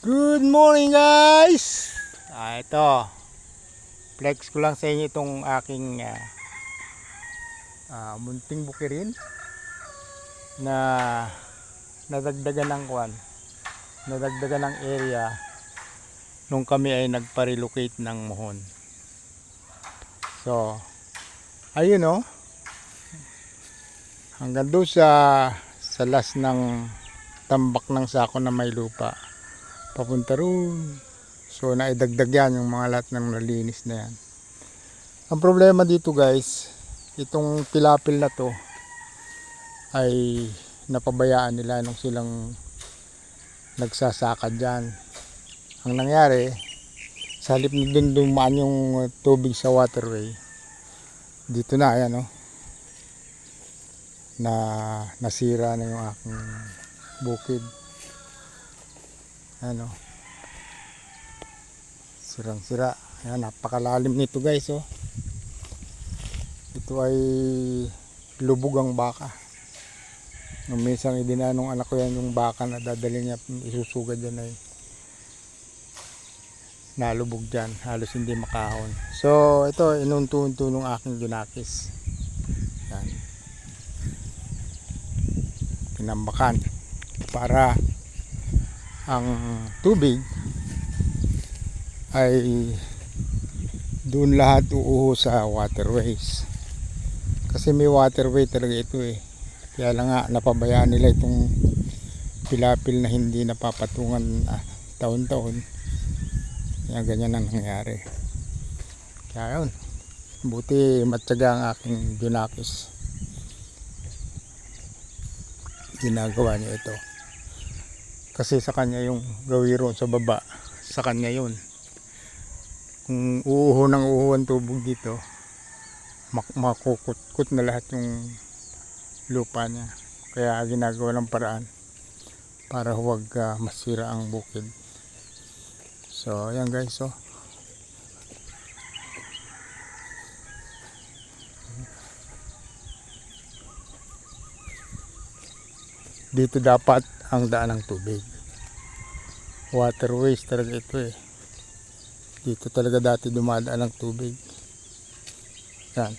Good morning guys! Ito, flex ko lang sa inyo itong aking munting bukirin na nadagdagan ng nadagdagan ng area nung kami ay nagpa-relocate ng Mohon. So, ayun hanggang doon sa last ng tambak ng sako na may lupa papunta roon. So naidagdag yan yung mga lahat ng nalinis na yan. Ang problema dito guys, itong tilapil na to ay napabayaan nila nung silang nagsasakad dyan. Ang nangyari, sa halip na dun dumaan yung tubig sa waterway, dito na ayan na nasira na yung aking bukid. Ano, sirang sira. Ayan, napakalalim nito guys. Ito ay lubog ang baka. Nung minsan idinanong anak ko yan yung baka na dadali niya isusugad dyan ay nalubog dyan, halos hindi makahon. So ito inunto-unto ng aking dunakis. Yan, tinambakan para ang tubig ay doon lahat uuho sa waterways, kasi may waterway talaga ito kaya lang nga napabayaan nila itong pilapil na hindi napapatungan taon-taon, kaya ganyan ang nangyari. Kaya yun, buti matyaga ang aking dunakis, ginagawa niya ito. Kasi sa kanya yung gawiro sa baba, sa kanya yun. Kung uuho ng uuho ang tubig dito, makukut-kut na lahat yung lupa niya. Kaya ginagawa ng paraan para huwag masira ang bukid. So ayan guys, dito dapat ang daan ng tubig. Waterways talaga ito Dito talaga dati dumadaan ang tubig. Yan.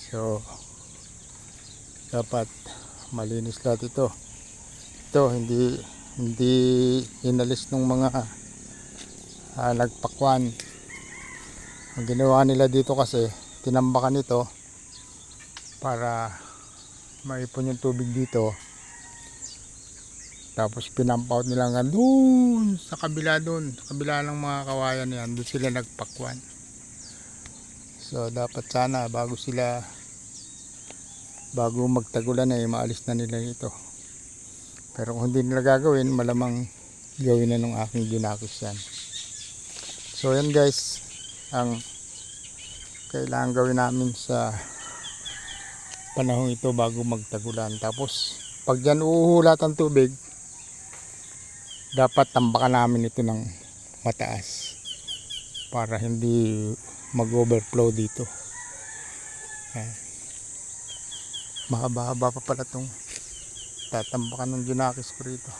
So dapat malinis lahat ito. Ito hindi inalis ng mga nagpakwan. Ang ginawa nila dito kasi tinambakan ito para maipon yung tubig dito, tapos pinump out nila nga doon sa kabila, sa kabila ng mga kawayan yan, doon sila nagpakwan. So dapat sana bago magtagulan maalis na nila ito, pero kung hindi nila gagawin, malamang gawin na ng aking dunakis yan. So yan guys, ang kailangan gawin namin sa panahon ito bago magtagulan. Tapos pag dyan uuhulat ang tubig, dapat tambakan namin ito ng mataas para hindi mag-overflow dito. Mahaba-haba pa pala itong tatambakan ng dunakis ko rito.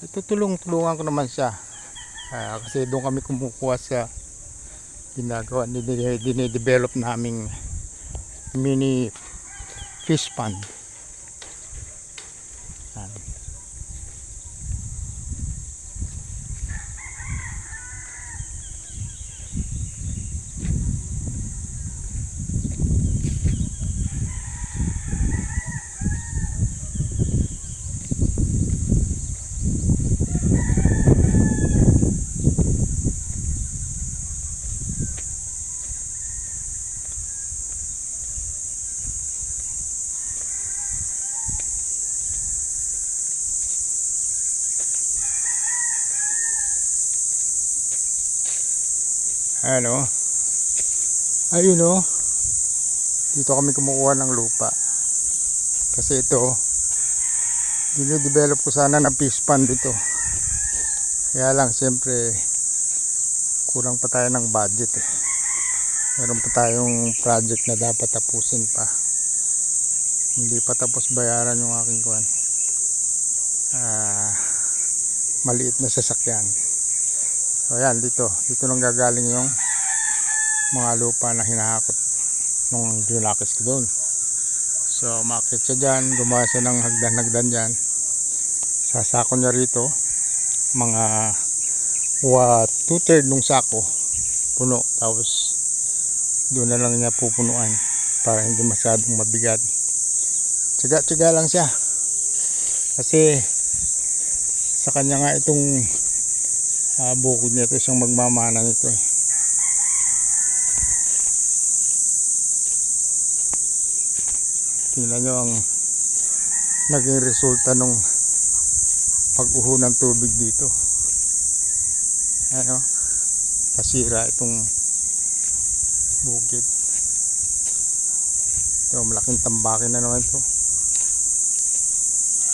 Ito tulungan ko naman siya, kasi doon kami kumukuha sa ginagawa, dinidevelop naming mini fish pond. Ayun dito kami kumukuha ng lupa, kasi ito dinidevelop ko sana ng fish pond dito, kaya lang siyempre kulang pa tayo ng budget Meron pa tayong project na dapat tapusin pa. Hindi pa tapos bayaran yung aking kuwan. Maliit na sasakyan. So yan, dito nang gagaling yung mga lupa na hinahakot nung dinakis ko doon. So makit siya dyan, gumawa siya ng hagdan dyan. Sasako niya rito, mga 2/3 nung sako puno, tapos doon na lang niya pupunuan para hindi masyadong mabigat. Tiyaga lang siya kasi sa kanya nga itong bukod nito, siyang magmamana nito eh. Tingnan nyo ang naging resulta nung pag-uho ng tubig dito. Ano, pasira itong bukid. Ito, malaking tambakin na naman ito.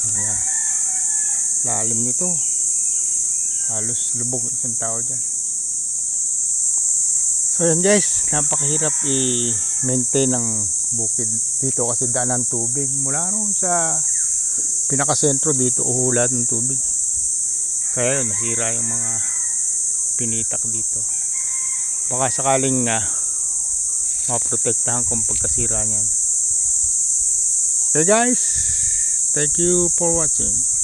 Ayan, lalim nito, halos lubog isang tao dyan. So yan guys, napakahirap i-maintain ng bukid dito kasi daan ng tubig mula roon sa pinakasentro dito, uhulat ng tubig. Kaya yun, nasira yung mga pinitak dito. Baka sakaling na maprotektahan kung pagkasira niyan. Okay guys, thank you for watching.